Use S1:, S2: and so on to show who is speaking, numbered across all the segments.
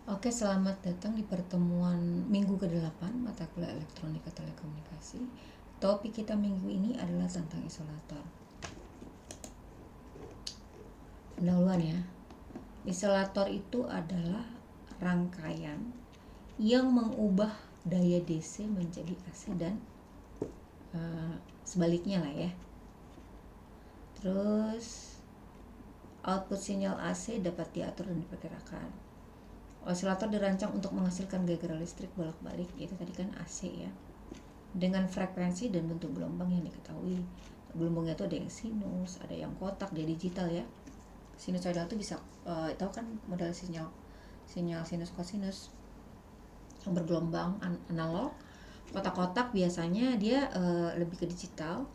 S1: Oke, selamat datang di pertemuan minggu ke-8 mata kuliah elektronika telekomunikasi. Topik kita minggu ini adalah tentang isolator. Pendahuluan ya. Isolator itu adalah rangkaian yang mengubah daya DC menjadi AC dan sebaliknya lah ya. Terus output sinyal AC dapat diatur dan diperkirakan. Osilator dirancang untuk menghasilkan gaya listrik bolak-balik, yaitu tadi kan AC ya, dengan frekuensi dan bentuk gelombang yang diketahui. Gelombangnya itu ada yang sinus, ada yang kotak, dia digital ya. Sinusoidal itu bisa tahu kan model sinyal sinus kosinus yang bergelombang analog. Kotak-kotak biasanya dia lebih ke digital,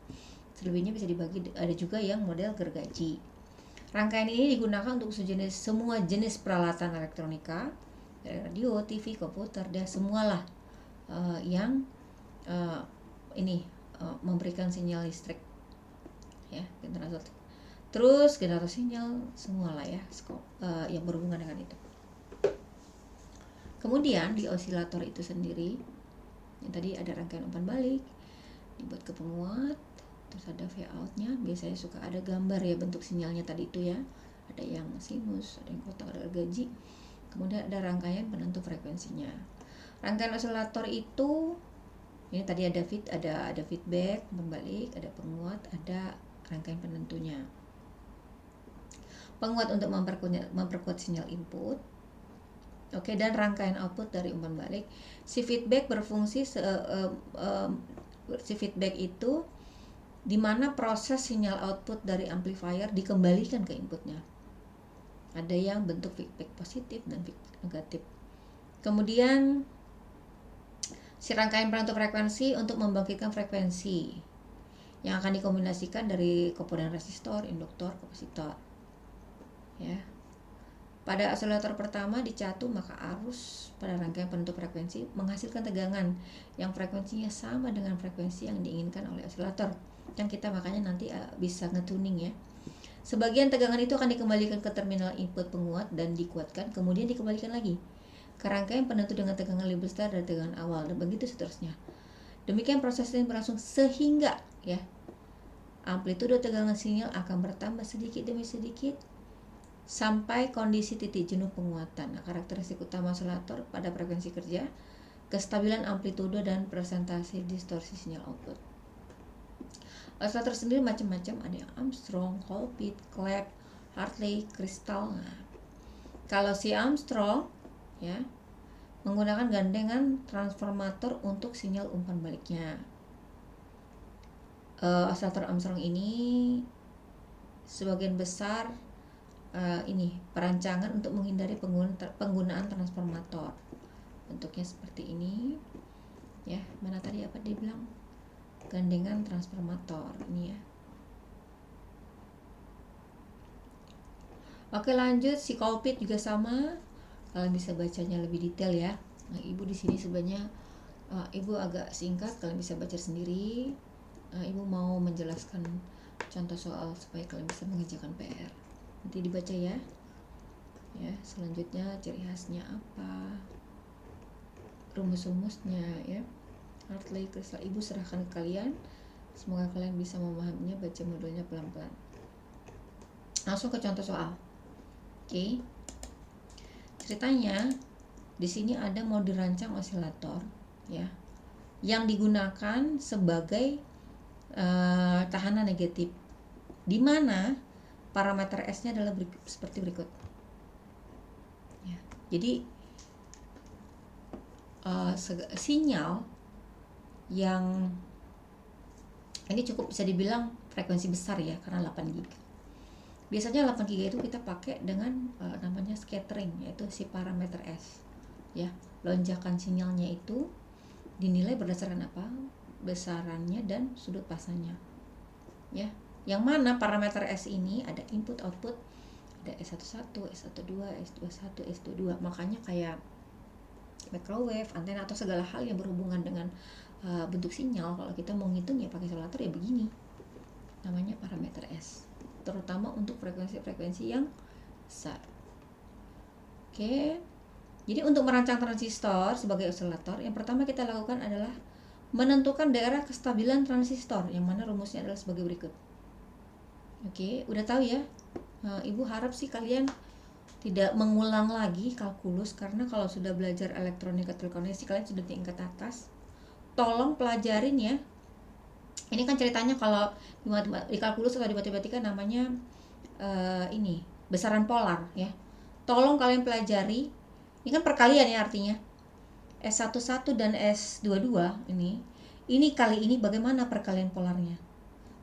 S1: selebihnya bisa dibagi. Ada juga yang model gergaji. Rangkaian ini digunakan untuk semua jenis peralatan elektronika, radio, TV, komputer, dan semualah yang memberikan sinyal listrik ya, generator. Terus generator sinyal semualah ya, yang berhubungan dengan itu. Kemudian di osilator itu sendiri, yang tadi ada rangkaian umpan balik, dibuat ke penguat, terus ada V outnya. Biasanya suka ada gambar ya bentuk sinyalnya tadi itu ya, ada yang sinus, ada yang kotak, ada gergaji. Kemudian ada rangkaian penentu frekuensinya. Rangkaian osilator itu ini tadi ada feedback, umpan balik, ada penguat, ada rangkaian penentunya. Penguat untuk memperkuat sinyal input. Oke, dan rangkaian output dari umpan balik. Si feedback berfungsi si feedback itu di mana proses sinyal output dari amplifier dikembalikan ke inputnya. Ada yang bentuk feedback positif dan feedback negatif. Kemudian si rangkaian penentu frekuensi untuk membangkitkan frekuensi yang akan dikombinasikan dari komponen resistor, induktor, kapasitor. Ya. Pada osilator pertama dicatu, maka arus pada rangkaian penentu frekuensi menghasilkan tegangan yang frekuensinya sama dengan frekuensi yang diinginkan oleh osilator. Dan kita makanya nanti bisa ngetuning ya. Sebagian tegangan itu akan dikembalikan ke terminal input penguat dan dikuatkan, kemudian dikembalikan lagi ke rangkaian penentu dengan tegangan lebih besar dari tegangan awal, dan begitu seterusnya. Demikian proses ini berlangsung sehingga ya amplitude tegangan sinyal akan bertambah sedikit demi sedikit sampai kondisi titik jenuh penguatan. Nah, karakteristik utama osilator pada frekuensi kerja, kestabilan amplitude dan presentasi distorsi sinyal output. Osilator sendiri macam-macam, ada yang Armstrong, Colpitts, Clapp, Hartley, Crystal. Nah, kalau si Armstrong ya menggunakan gandengan transformator untuk sinyal umpan baliknya. Osilator Armstrong ini sebagian besar ini perancangan untuk menghindari penggunaan transformator. Bentuknya seperti ini ya. Mana tadi apa dia bilang? Gandengan transformator ini ya. Oke, lanjut. Si Colpitts juga sama. Kalian bisa bacanya lebih detail ya. Nah, ibu di sini sebenarnya ibu agak singkat, kalian bisa baca sendiri. Ibu mau menjelaskan contoh soal supaya kalian bisa mengerjakan PR. Nanti dibaca ya. Ya, selanjutnya ciri khasnya apa? Rumus-rumusnya ya. Hartley, Crystal, ibu serahkan ke kalian. Semoga kalian bisa memahaminya, baca modulnya pelan-pelan. Langsung ke contoh soal. Oke. Ceritanya di sini ada mau dirancang osilator ya, yang digunakan sebagai tahanan negatif, di mana parameter S-nya adalah seperti berikut. Ya, jadi sinyal yang ini cukup bisa dibilang frekuensi besar ya, karena 8 GHz. Biasanya 8 GHz itu kita pakai dengan namanya scattering, yaitu si parameter S ya. Lonjakan sinyalnya itu dinilai berdasarkan apa? Besarannya dan sudut pasannya ya. Yang mana parameter S ini ada input output, ada S11, S12, S21, S22. Makanya kayak microwave, antena atau segala hal yang berhubungan dengan bentuk sinyal, kalau kita mau ngitung ya pakai osilator ya begini. Namanya parameter S, terutama untuk frekuensi-frekuensi yang besar. Oke. Jadi untuk merancang transistor sebagai osilator, yang pertama kita lakukan adalah menentukan daerah kestabilan transistor, yang mana rumusnya adalah sebagai berikut. Oke, udah tahu ya? Ibu harap sih kalian tidak mengulang lagi kalkulus, karena kalau sudah belajar elektronika telekomunikasi kalian sudah tingkat atas. Tolong pelajarin ya. Ini kan ceritanya kalau di kalkulus atau di matematika namanya ini besaran polar ya. Tolong kalian pelajari. Ini kan perkalian ya artinya. S11 dan S22 ini kali ini bagaimana perkalian polarnya.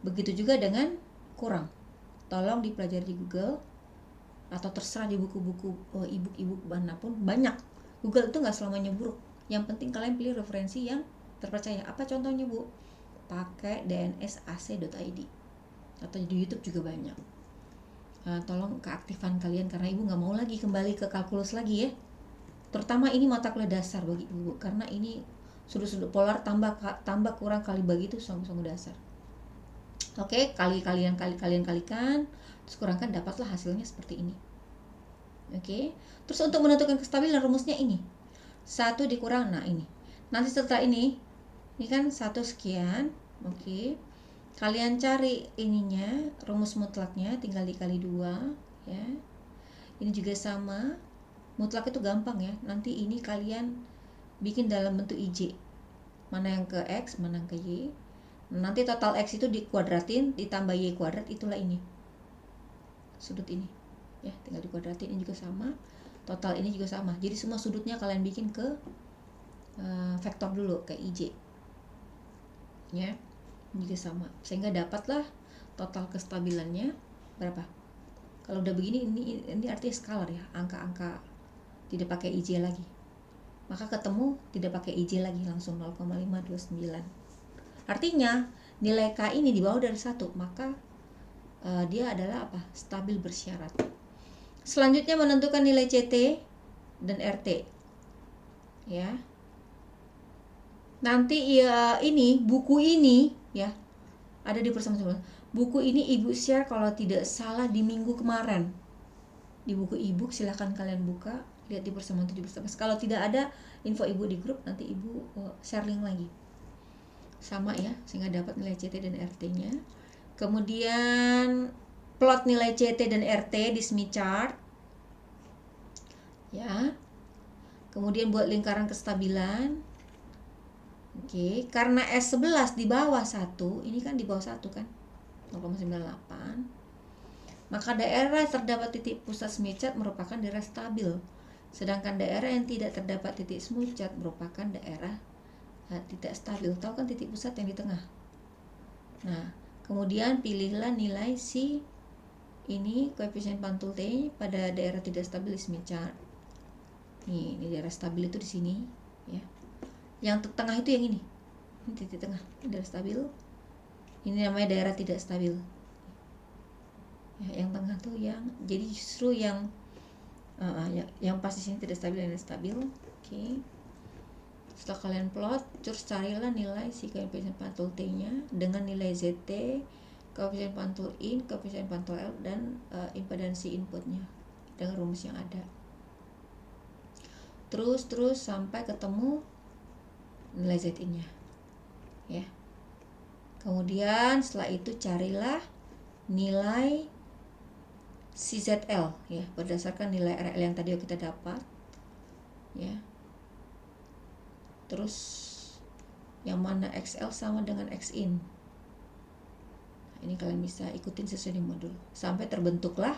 S1: Begitu juga dengan kurang. Tolong dipelajari di Google atau terserah di buku-buku e-book manapun, banyak. Google itu nggak selamanya buruk. Yang penting kalian pilih referensi yang terpercaya. Apa contohnya, Bu? Pakai dnsac.id atau di YouTube juga banyak. Tolong keaktifan kalian, karena Ibu nggak mau lagi kembali ke kalkulus lagi ya. Terutama ini mata kuliah dasar bagi Ibu, karena ini sudut-sudut polar tambah kurang kali bagi itu sungguh-sungguh dasar. Oke, kalian kalikan, terus kurangkan, dapatlah hasilnya seperti ini. Oke, terus untuk menentukan kestabilan rumusnya ini 1 dikurang, nah ini nanti setelah ini kan 1 sekian. Oke, kalian cari ininya, rumus mutlaknya tinggal dikali 2 ya. Ini juga sama, mutlak itu gampang ya. Nanti ini kalian bikin dalam bentuk IJ, mana yang ke X, mana yang ke Y. Nanti total X itu dikuadratin ditambah Y kuadrat, itulah ini sudut ini ya, tinggal dikuadratin. Ini juga sama, total ini juga sama. Jadi semua sudutnya kalian bikin ke vektor dulu, ke IJ ya. Ini juga sama, sehingga dapatlah total kestabilannya berapa. Kalau udah begini, ini artinya skalar ya, angka-angka tidak pakai IJ lagi. Maka ketemu tidak pakai IJ lagi, langsung 0,529. Artinya nilai K ini di bawah dari 1, maka dia adalah apa? Stabil bersyarat. Selanjutnya menentukan nilai CT dan RT ya. Nanti ya, ini buku ini ya ada di persamaan sebelah. Buku ini Ibu share kalau tidak salah di minggu kemarin di buku e-book, silahkan kalian buka, lihat di persamaan 17. Kalau tidak ada info Ibu di grup, nanti Ibu share link lagi. Sama ya, sehingga dapat nilai CT dan RT-nya. Kemudian plot nilai CT dan RT di Smith chart ya. Kemudian buat lingkaran kestabilan. Oke, karena S11 di bawah 1, ini kan di bawah 1 kan, 0,98, maka daerah terdapat titik pusat Smith chart merupakan daerah stabil. Sedangkan daerah yang tidak terdapat titik Smith chart merupakan daerah tidak stabil. Tahu kan titik pusat yang di tengah. Nah, kemudian pilihlah nilai si ini koefisien pantul T pada daerah tidak stabil di Smith chart. Ini daerah stabil itu di sini ya. Yang tengah itu yang ini titik tengah, daerah stabil. Ini namanya daerah tidak stabil ya. Yang tengah tuh yang, jadi justru yang pas di sini tidak stabil dan stabil. Oke. Setelah kalian plot, terus carilah nilai si koefisien pantul T-nya dengan nilai ZT, koefisien pantul in, koefisien pantul L, dan impedansi inputnya dengan rumus yang ada. Terus sampai ketemu nilai ZIN-nya ya. Kemudian setelah itu carilah nilai CZL ya, berdasarkan nilai RL yang tadi kita dapat ya. Terus yang mana XL sama dengan XIN. Nah, ini kalian bisa ikutin sesuai di modul sampai terbentuklah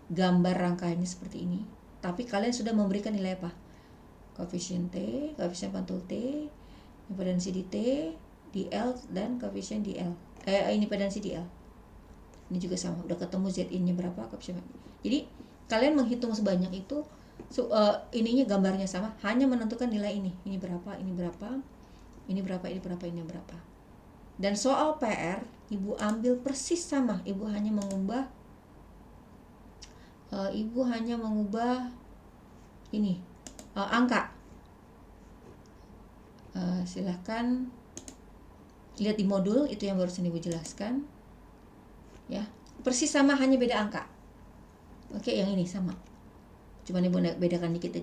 S1: gambar rangkaiannya seperti ini. Tapi kalian sudah memberikan nilai apa? Koefisien T, koefisien pantul T, impedansi di T, di L, dan koefisien di L. Impedansi di L. Ini juga sama, udah ketemu ZIN-nya berapa, koefisien. Jadi kalian menghitung sebanyak itu, ininya gambarnya sama, hanya menentukan nilai ini. Ini berapa, ini berapa, ini berapa, ini berapa, ini berapa. Dan soal PR, Ibu ambil persis sama, Ibu hanya mengubah ini angka. Silahkan lihat di modul itu yang barusan Ibu jelaskan ya, persis sama, hanya beda angka. Oke, yang ini sama, cuma Ibu bedakan dikit